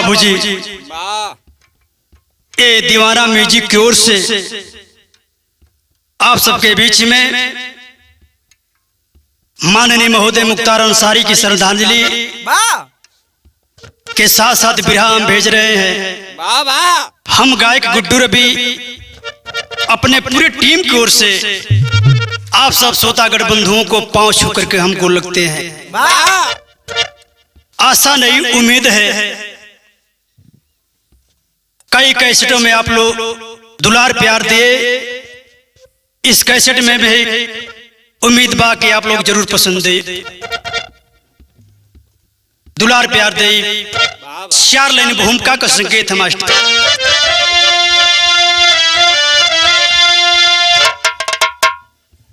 बाबूजी, ये दीवाना म्यूजिक की ओर से आप सबके बीच में माननीय महोदय मुख्तार अंसारी की श्रद्धांजलि के साथ साथ बिरहा हम भेज रहे हैं। हम गायक गुड्डू रवि अपने पूरी टीम की ओर से आप सब श्रोतागढ़ बंधुओं को पांव छू करके हमको लगते हैं। आशा नहीं, उम्मीद है कई कैसेटों में आप लोग दुलार प्यार दिए, इस कैसेट में भी उम्मीद बा कि आप लोग जरूर पसंद दे, दुलार प्यार दे। 4 लाइन भूमिका का संकेत है मास्टर।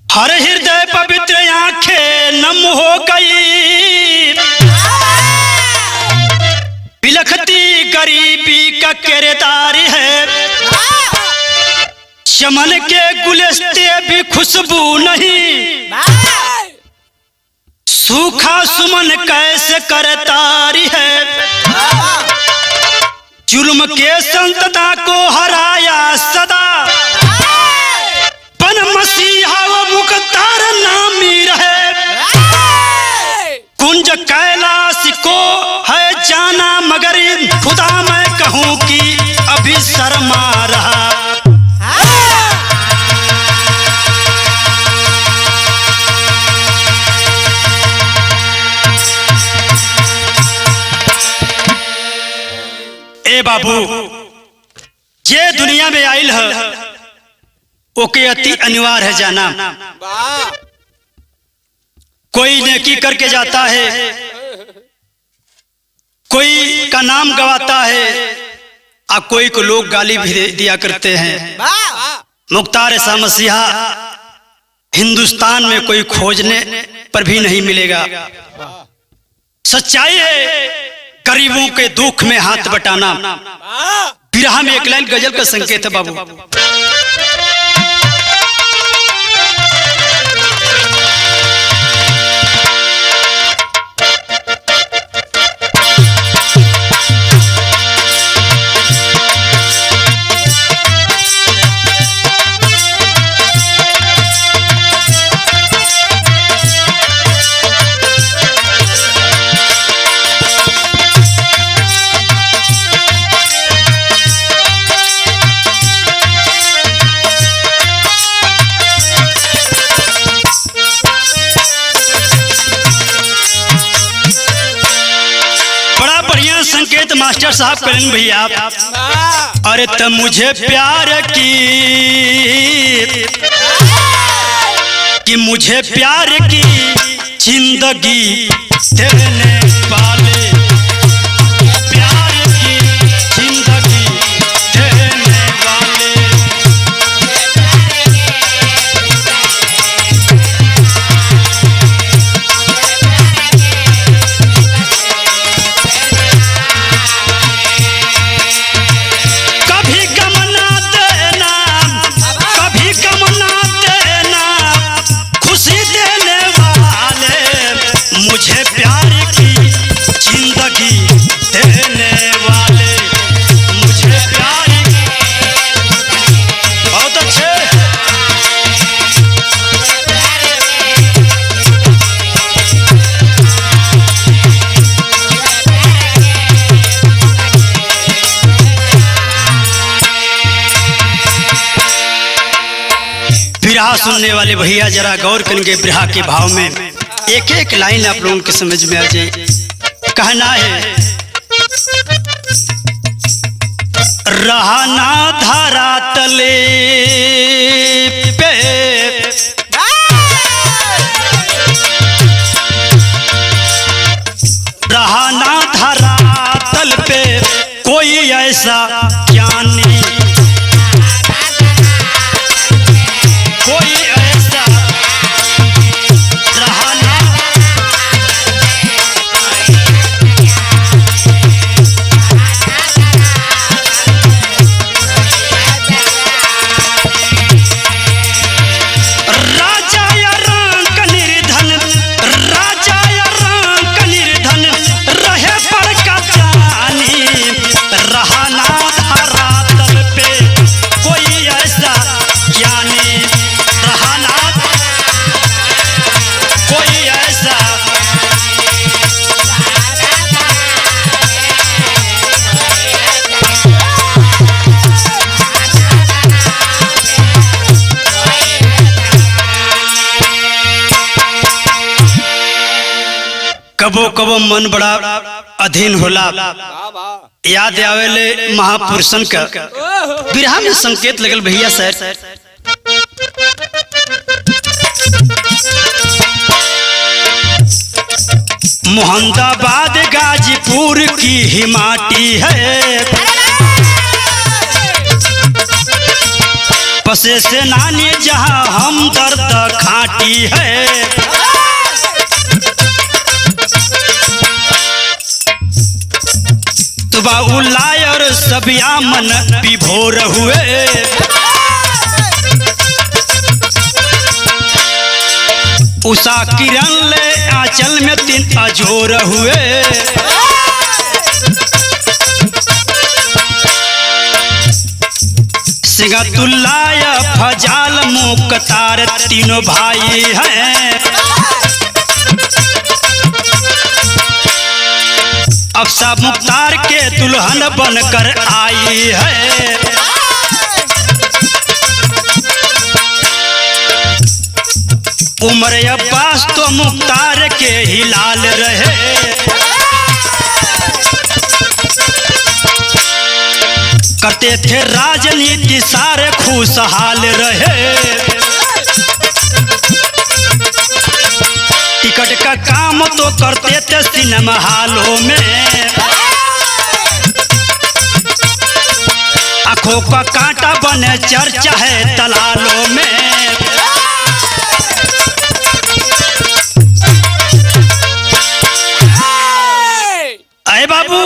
हर हृदय पवित्र आंखें नम हो गई, बिलखती गरीबी का किरदार है, चमन के गुलस्ते भी खुशबू नहीं, सूखा सुमन कैसे करतारी है, जुल्म के संतदा को हराया सदा, पन मसीहा वो मुख्तार नामी रहे, कुंज कैलाश को है जाना मगर खुदा मैं कहूं कि अभी शर्मा रहा। ए बाबू, जे दुनिया में आयल है ओके अति अनिवार्य है जाना। कोई नेकी करके जाता है, कोई का नाम गवाता है, और कोई को लोग गाली भी दिया करते हैं। मुख्तार ऐसा मसीहा हिंदुस्तान में कोई खोजने पर भी नहीं मिलेगा। सच्चाई है गरीबों के दुख में हाथ बटाना। बिरहा में एक लाइन गजल का संकेत है बाबू। संकेत मास्टर साहब करें भैया। अरे तब मुझे प्यार की कि मुझे प्यार की जिंदगी देने वाले, प्यार की जिंदगी देने वाले, मुझे प्यार की जिंदगी देने वाले, मुझे प्यार बहुत अच्छे। बिरहा सुनने वाले भैया जरा गौर करेंगे बिरहा के भाव में। एक एक लाइन आप लोगों के समझ में आ जाए। कहना है रहना धारा तले पे, रहना धारा तल पे कोई ऐसा ज्ञानी, कोई ऐसा कबो कबो मन बड़ा अधीन होला, याद आवेले महापुरुषन का बिरहा में संकेत लगल भैया सर। मोहम्मदाबाद गाजीपुर की ही माटी है, बसे से नानी जहां हम दर्द खाटी है। तुबाउल्लाह और सबिया मन विभोर हुए, उषा किरण ले आंचल में तीन अजोर हुए। सिंगतुल्लाह फजाल मुख्तार तीनों भाई हैं, अफसा मुख्तार के दुल्हन बनकर आई है। उमर अब्बास तो मुख्तार के ही लाल रहे, करते थे राजनीति सारे खुशहाल रहे। टिकट का काम तो करते थे सिनेमा हॉलों में, आंखों का कांटा बने चर्चा है दलालों में। अरे बाबू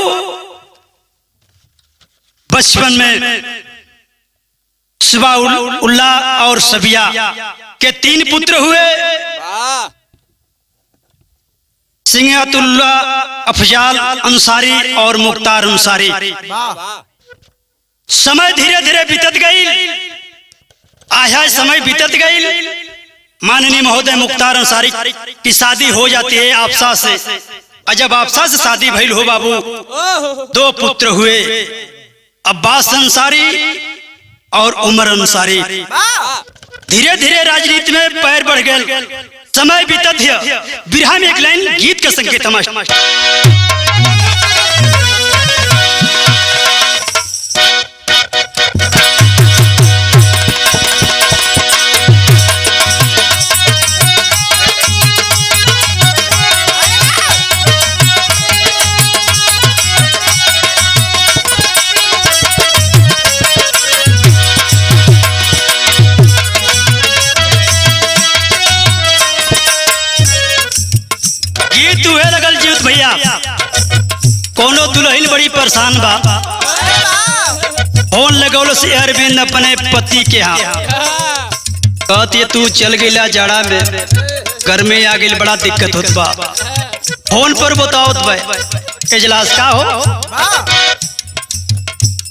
बचपन में सुबाउल्लाह और सबिया के 3 पुत्र हुए, सिंगतुल्लाह, अफजाल अंसारी और मुख्तार अंसारी। समय धीरे धीरे बीतत गई, आया समय बीतत गई। माननीय महोदय मुख्तार अंसारी की शादी हो जाती है आपसा से, और जब आपसा से शादी भइल हो बाबू 2 पुत्र हुए, अब्बास अंसारी और उमर अंसारी। धीरे धीरे राजनीति में पैर बढ़ गए, समय बीतत है। बिरहा में एक लाइन गीत का संकेत तमाशा। भैया कोनो दुल्हन बड़ी परेशान बा, फोन लगौलो से अरविंद अपने पति के यहाँ, कहती तू चल गईला जाड़ा में, घर में आ गई बड़ा दिक्कत होत बा। फोन पर बताओ भाई इजलास का हो,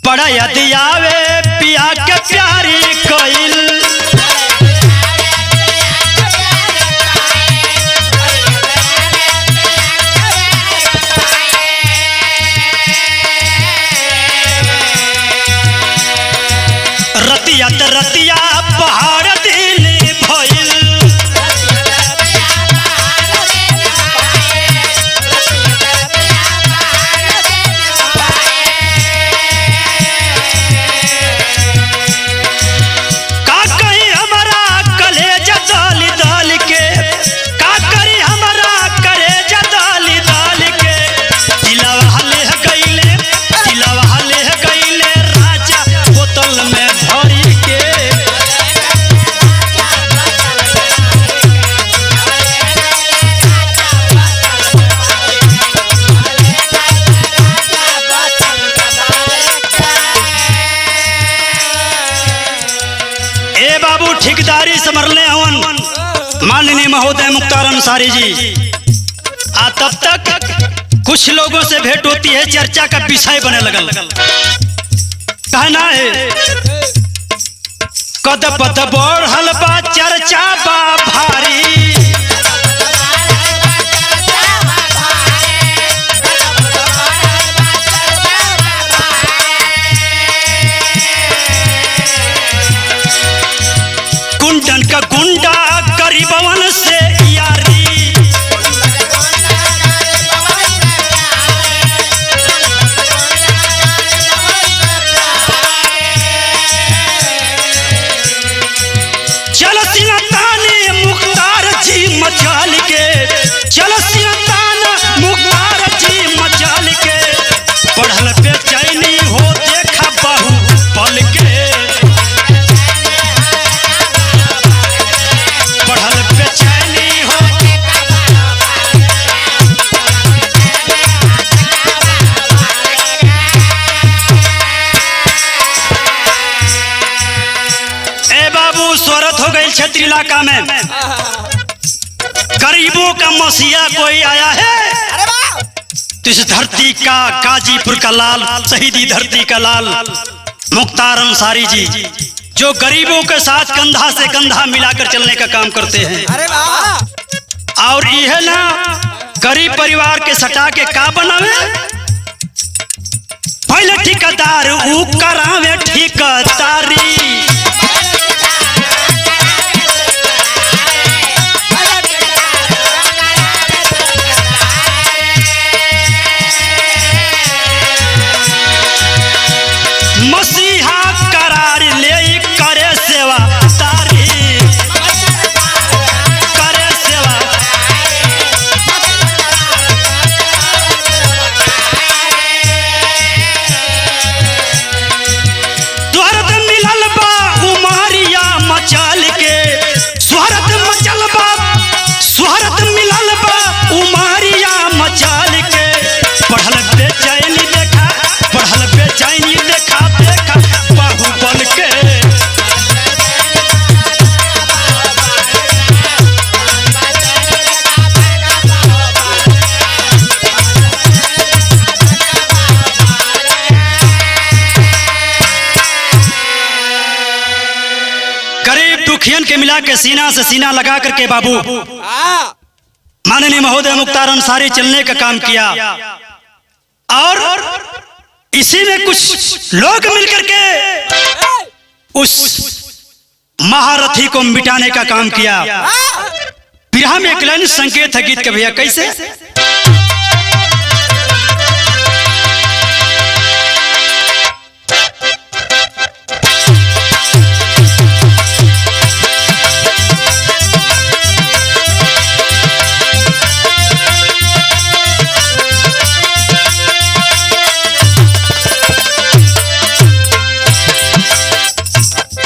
बड़ा याद आवे पिया के प्यारी कइल, रतिया पहाड़ दिल भइल, का कही हमारा कलेजा दाली दाल के, का करी हमारा कलेजा दाली दाल के, दिलवा हले गईले, दिलवा हले गईले राजा बोतल में भरी के। ठेकेदारी समरले हवन माननीय महोदय मुख्तार अंसारी जी। तब तक कुछ लोगों से भेंट होती है, चर्चा का विषय बने लगल। कहना है कद पद बढ़ल बा चर्चा बा भारी, कुंडन का गुंडा गरीबवन से यारी, बाबू शोहरत हो गई क्षेत्र इलाका में, गरीबों का मसीहा कोई आया है तो इस धरती का, गाजीपुर का लाल, शहीदी धरती का लाल मुख्तार अंसारी जी, जो गरीबों के साथ कंधा से कंधा मिलाकर चलने का काम करते हैं। और यह ना गरीब परिवार के सटा के का बनावे, पहले ठिकादार ऊ करावे ठिकादारी, मसीहा करार ले करे सेवा तारी, करे सेवा। तुहरत मिलल बा उमारिया मचाल के, सुहरत मचल बा, सुहरत मिलल बा उमारिया मचाल के, पढ़ल बेचैनी देखा, पढ़ल बेचैनी देखा, देखा बाहुबल के। गरीब दुखियन के मिला के सीना से सीना लगा करके बाबू माननीय महोदय मुख्तार अंसारी चलने का काम किया। और इसी में कुछ लोग मिलकर के उस महारथी को मिटाने का काम किया। बिरहा में एक लाइन संकेत है गीत का भैया, कैसे?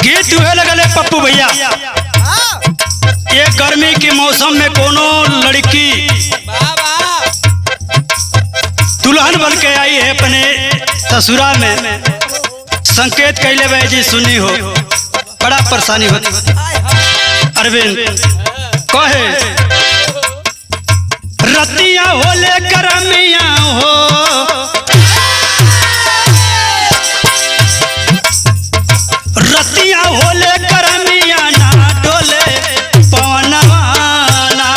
गीत हुए लगल है पप्पू भैया, ये गर्मी के मौसम में कोनो लड़की दुल्हन बन के आई है अपने ससुरा में, संकेत कैले भाई जी सुनी हो, बड़ा परेशानी होती। अरविंद कहे रतिया होले करमिया हो, रतिया होले करमिया ना डोले पवनवाना,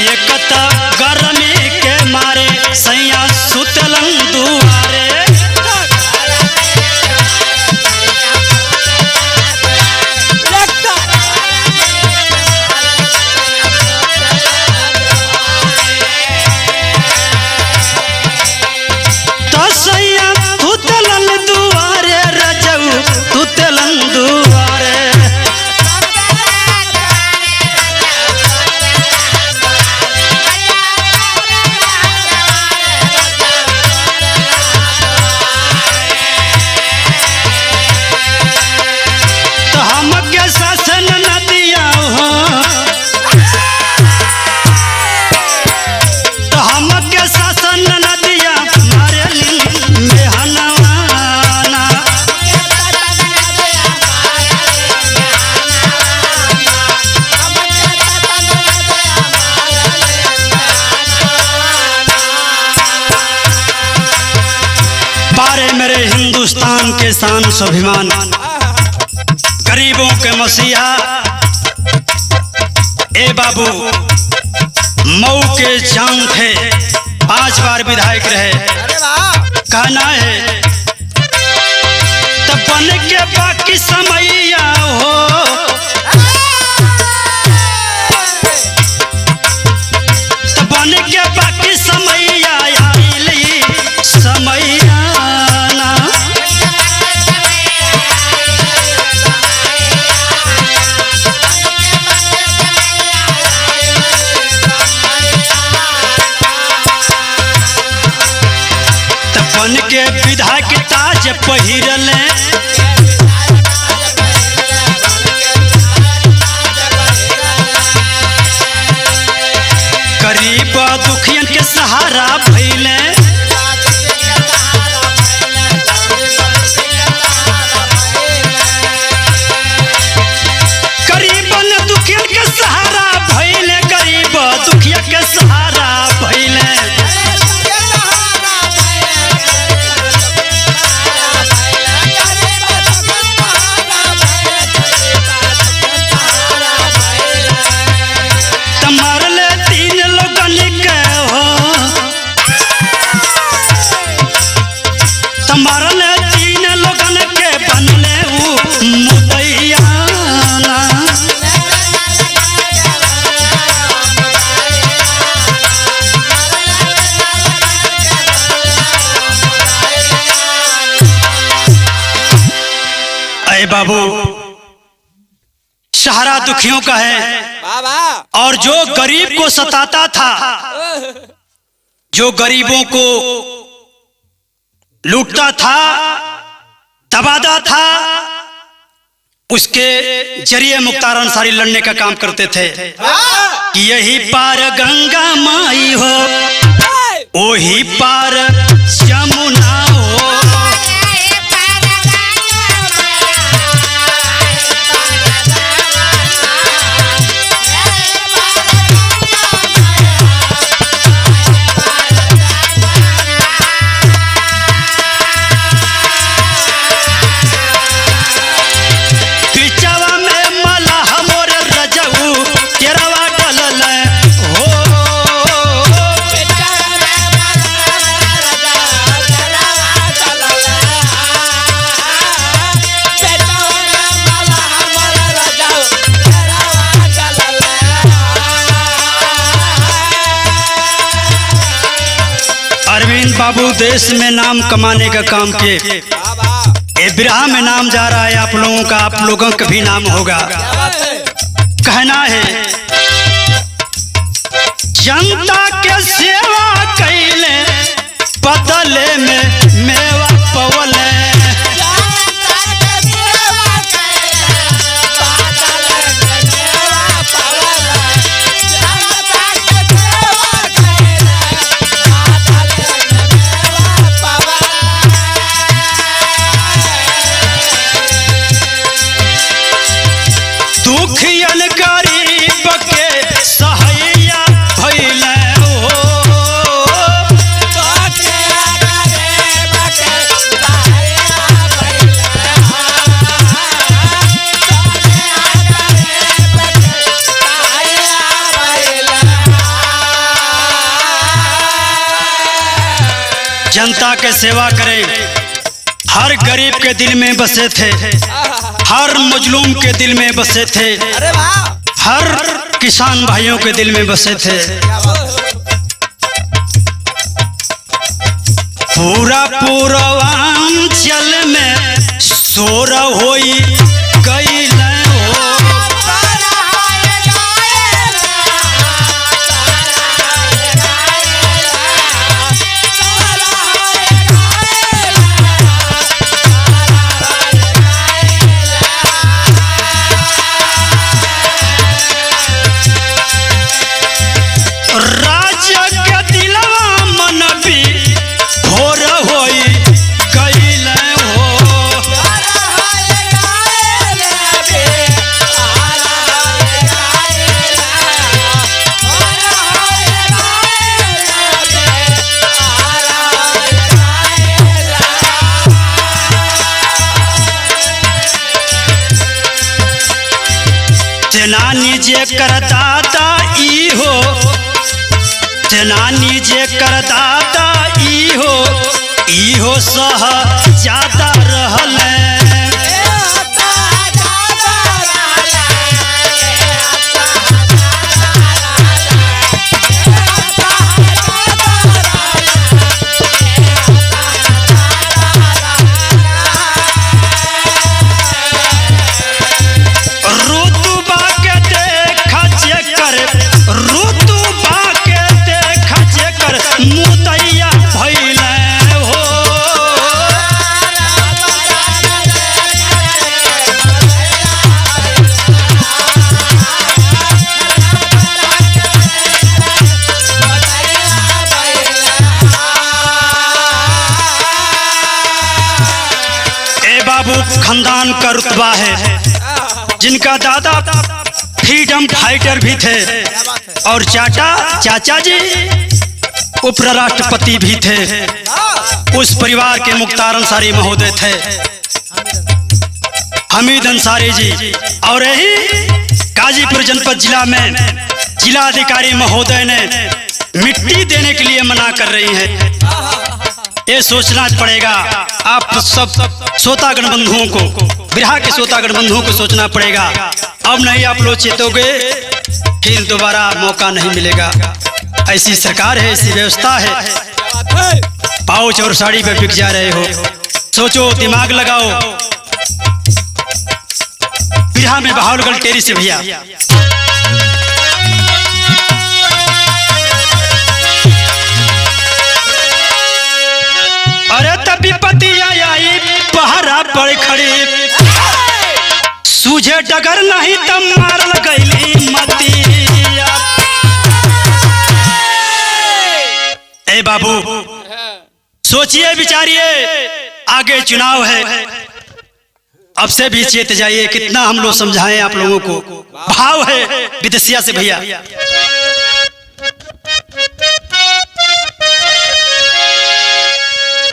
एक त गर्मी के मारे सैया सुतलन दुआरे, सैया तुतलन दुआरे रजऊ तुतलन दुआरे। तो हमके शासन न दिया हो, तो हमके शासन न दिया मारे मेहनवाना, पारे मेरे हिंदुस्तान के शान स्वाभिमान, गरीबों के मसीहा ए बाबू मऊ के जान थे, 5 बार विधायक रहे। कहना है तब बन के बाकी समैया हो, तब बन के बाकी समैया आइली समैया ना, बन के विधायक ताज पहिरले, सहारा भइले। गरीबन दुखिया के सहारा भइले, गरीब दुखिया के सहारा भइले। मारले 3 लोगन के हो, मारले 3 लोगन के बनले ऊ मुदैया। अरे बाबू, सहारा दुखियों का है और जो गरीब को सताता था, जो गरीबों को लूटता था, दबाता था, उसके जरिए मुख्तार अंसारी लड़ने का काम करते थे कि यही पार गंगा माई हो, वही पार यमुना हो। अरविंद बाबू देश में नाम कमाने का काम किए, ये बिरहा में नाम जा रहा है आप लोगों का, आप लोगों का भी नाम होगा। कहना है जनता के सेवा कैले, बदले में मेवा पवले। दुखियन गरीब के सहाइया भइले हो, जनता के सेवा करें, हर गरीब के दिल में बसे थे, हर मजलूम के दिल में बसे थे, हर किसान भाइयों के दिल में बसे थे। पूरा पूर्वांचल में शोर होई गईल हो, जनानी जे करदाता ई हो, जनानी जे करदाता ई हो सह ज्यादा रहल। मुदैया भइले हो, रुतबा है, जिनका दादा फ्रीडम फाइटर भी थे और चाचा जी उपराष्ट्रपति भी थे। उस परिवार के मुख्तार अंसारी महोदय थे, हमीद अंसारी जी। और यही गाजीपुर जनपद जिला में जिलाधिकारी महोदय ने मिट्टी देने के लिए मना कर रही हैं। ये सोचना पड़ेगा आप सब श्रोतागण बंधुओं को, बिरहा के श्रोतागण बंधुओं को सोचना पड़ेगा। अब नहीं आप लोग चेतोगे फिर दोबारा मौका नहीं मिलेगा। ऐसी सरकार है, ऐसी व्यवस्था है। पाउच और साड़ी पे बिक जा रहे हो, सोचो, दिमाग लगाओ। बिरहा में बहावलगढ़ टेरी से भैया अरे तभी पति आई पहरा पड़ खड़ी, सूझे डगर नहीं तब मारल गईली मतिया। ए बाबू सोचिए विचारिए, आगे चुनाव है, अब से भी चेत जाइए। कितना हम लोग समझाएं आप लोगों को, भाव है विदेशिया से भैया।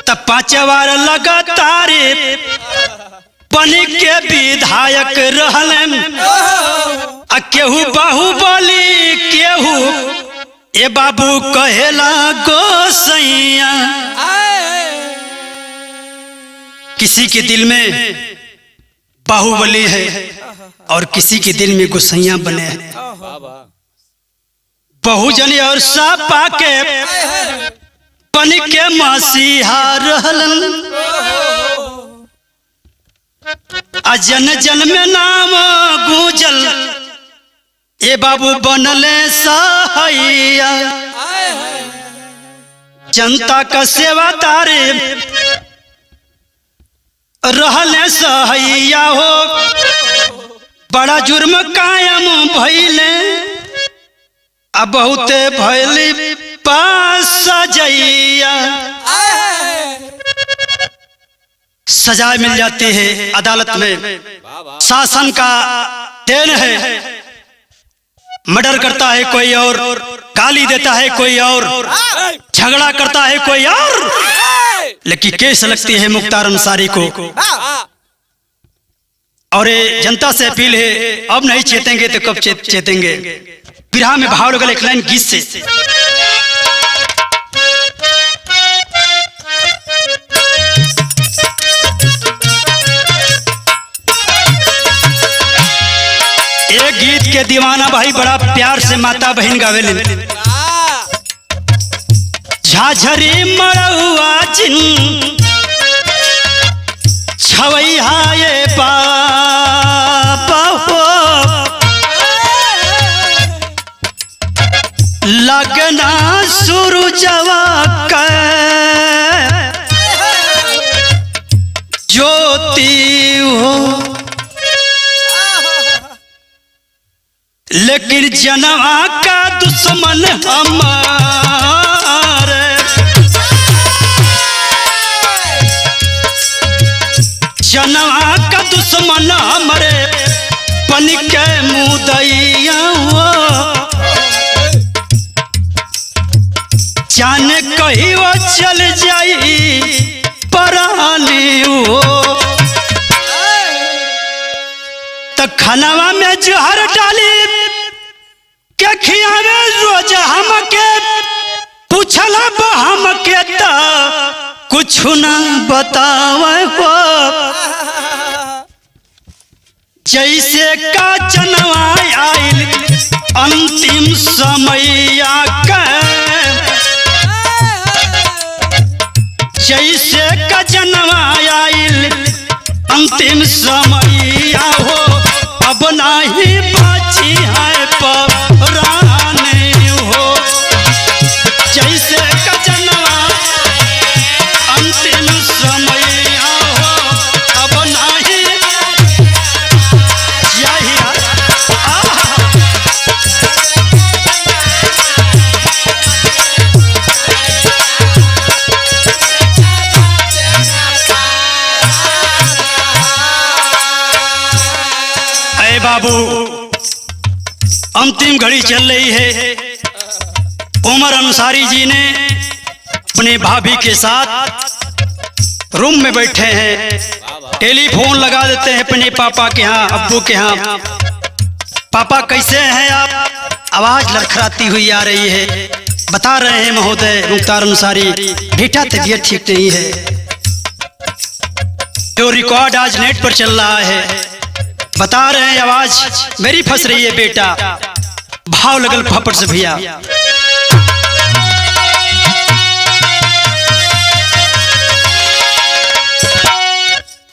तब 5 बार लगातार बन के विधायक रहलन, केहू बाहुबली केहू ए बाबू कहेला गोसैया। किसी के दिल में बाहुबली है और किसी के दिल में गोसैया बने हैं। बहुजन और सापा के बन के मसीहा रहलन, जन जन में नाम गूंजल ए बाबू बनले सहाइया। जनता का सेवादार रहले सहाइया हो, बड़ा जुर्म कायम भइले, अब बहुते भइली पास सजैया। सजा मिल जाती है अदालत में, शासन का देन है। मर्डर करता है कोई और, गाली देता है कोई और, झगड़ा करता है कोई और, लेकिन केस लगती है मुख्तार अंसारी को। और ये जनता से अपील है, अब नहीं चेतेंगे तो कब चेतेंगे। बिरहा में बहावलगढ़ एक लाइन गीत से एक गीत के दीवाना भाई बड़ा प्यार से माता बहन गावेले। झाझरी मड़ुआ जिन छवैया ये बाबा हो, लगना सूरजवा का ज्योति हो, लेकिन जनवा का दुश्मन हमारे। जनवा का दुश्मन हमारे बन के मुदैया हो, जाने कहीं वो चल जाई परानी हो। तो खनवा में जहर डाली के खियावे रोज हमके, पूछला हमके तो कुछ न बतावे हो। जैसे का जनवा आइल अंतिम समैया का, जैसे का जनवा आइल अंतिम समैया हो, अब नहीं बाची है पराने हो। जैसे का जनवा अंतिम समैया हो, अब नहीं है बाबू, अंतिम घड़ी चल रही है। उमर अंसारी जी ने अपने भाभी के साथ रूम में बैठे हैं, टेलीफोन लगा देते हैं अपने पापा के यहाँ, अब्बू के यहाँ। पापा कैसे हैं आप? आवाज लड़खड़ाती हुई आ रही है। बता रहे हैं महोदय मुख्तार अंसारी, बेटा तबीयत ठीक नहीं है। जो रिकॉर्ड आज नेट पर चल रहा है, बता रहे हैं आवाज मेरी फंस रही है बेटा। भाव लगल फापड़ से भैया।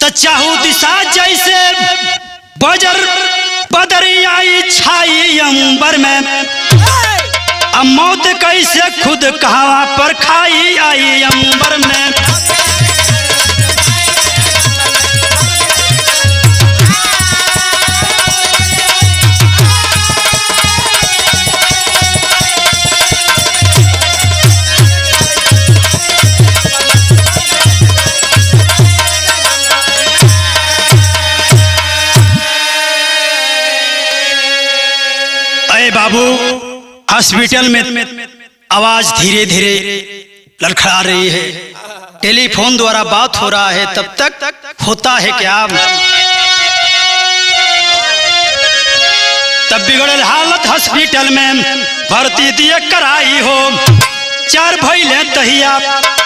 तो चाहू दिशा जैसे बजर बदरियाई छाई अंबर में, अब मौत कैसे खुद कहां पर खाई आई अंबर में। बाबू हॉस्पिटल में आवाज धीरे धीरे लड़खड़ा रही है। टेलीफोन द्वारा बात हो रहा है, तब तक होता है क्या? तब बिगड़ल हालत हॉस्पिटल में भर्ती दिए कराई हो। 4 भइले तहिया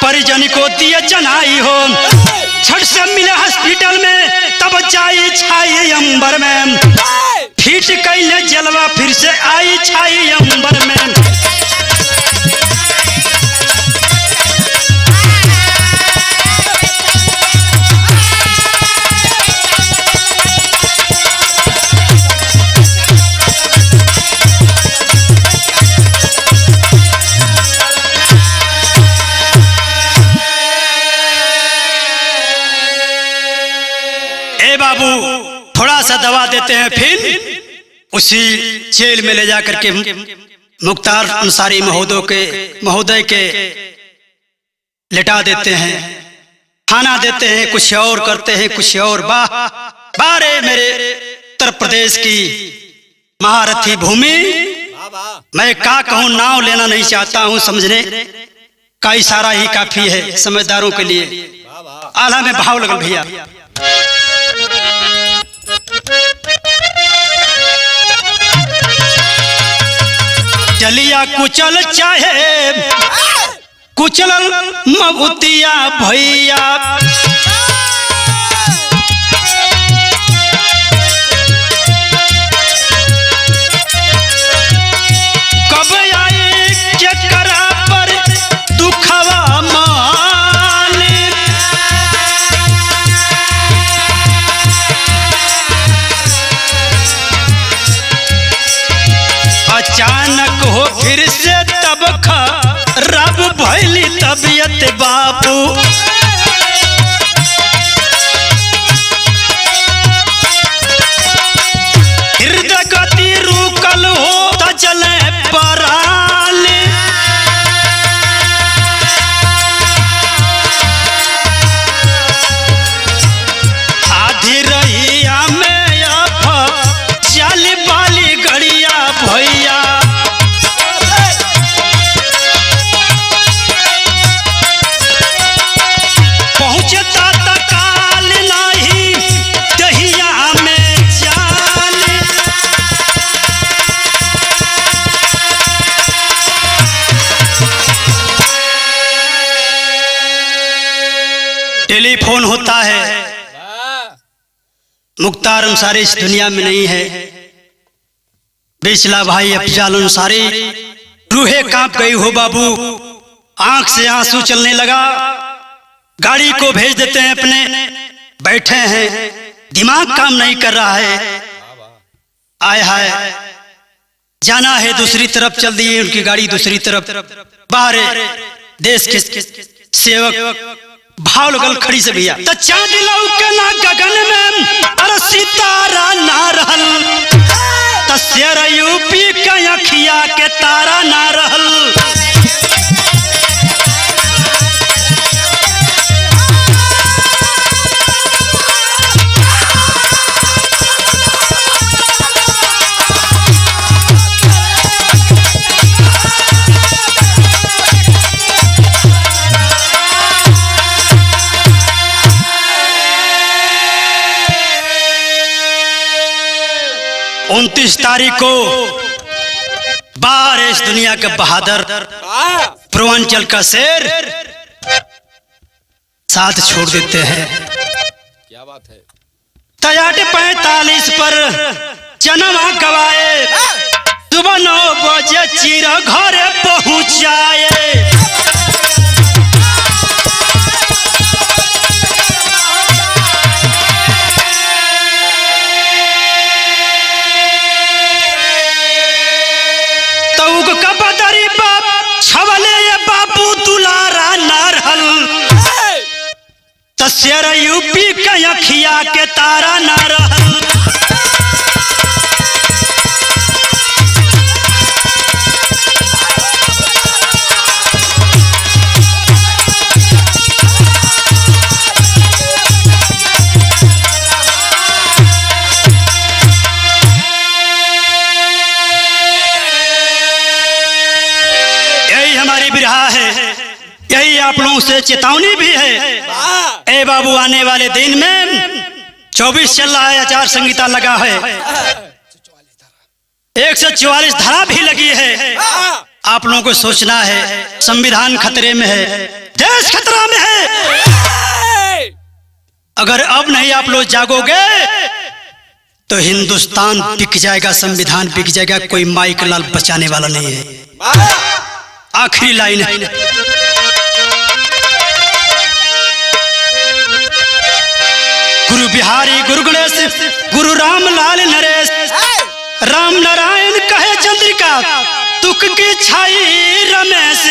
परिजन को दिए जनाई हो। छठ से मिले हॉस्पिटल में तब जाई छाई अंबर में। फिट कैले जलवा फिर से आई छाई अंबर में। ए बाबू थोड़ा सा दवा देते हैं, फिर उसी जेल में ले जाकर के मुख्तार अंसारी महोदय के लेटा देते हैं, खाना देते हैं, कुछ और करते हैं, कुछ और। बारे मेरे उत्तर प्रदेश की महारथी भूमि, मैं क्या कहूँ, नाव लेना नहीं चाहता हूँ, समझने का इशारा ही काफी है समझदारों के लिए। आला में भाव लगल भैया। चलिया कुचल चाहे कुचल मबुतिया भैया, कब आई केकरा पर दुखवा मान। अचानक हो फिर से तब खराब भइली तबियत बाबू। हृदय गति रुकल हो त चले पराल। आधी रहिया में चल बाली गड़िया भैया। पहुंचता तकाल नहीं दहिया में जान। टेलीफोन होता है, मुख्तार अंसारी इस दुनिया में नहीं है। बेचला भाई अफजाल अंसारी रूहे कांप गई हो बाबू, आंख से आंसू चलने लगा। गाड़ी को भेज देते हैं अपने, बैठे हैं, दिमाग काम नहीं कर रहा है। आय हाय, जाना है दूसरी तरफ, चल दी उनकी गाड़ी दूसरी तरफ। बाहर देश के सेवक भाव लगल खड़ी से भैया। तो चांद लौके ना गगन में, अरे सितारा ना रहल, तो शेर यूपी के अखिया के तारा ना रहल। 29 तारीख को बाहर इस दुनिया के बहादुर पूर्वांचल का शेर साथ छोड़ देते हैं। क्या बात है। तैयार 45 पर जन्म गवाए, सुबह 9 बजे चिर घरे पहुंचाए। शेर यूपी के अखिया के तारा न रहल। यही हमारी बिरहा है, यही आप लोगों से चेतावनी भी है। ए बाबू, आने वाले दिन में 24 चल रहा है, आचार संहिता लगा है, 144 धारा भी लगी है। आप लोगों को सोचना है, संविधान खतरे में है, देश खतरा में है। अगर अब नहीं आप लोग जागोगे तो हिंदुस्तान बिक जाएगा, संविधान बिक जाएगा, कोई माई का लाल बचाने वाला नहीं है। आखिरी लाइन है, गुरु बिहारी गुरु गणेश गुरु रामलाल नरेश, राम नारायण कहे चंद्रिका तुक की छाई रमेश।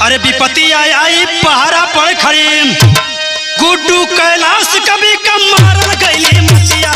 अरे विपत्ति आई पहाड़ा पर खड़ी, गुड्डू कैलाश कभी कम मार गई मचिया।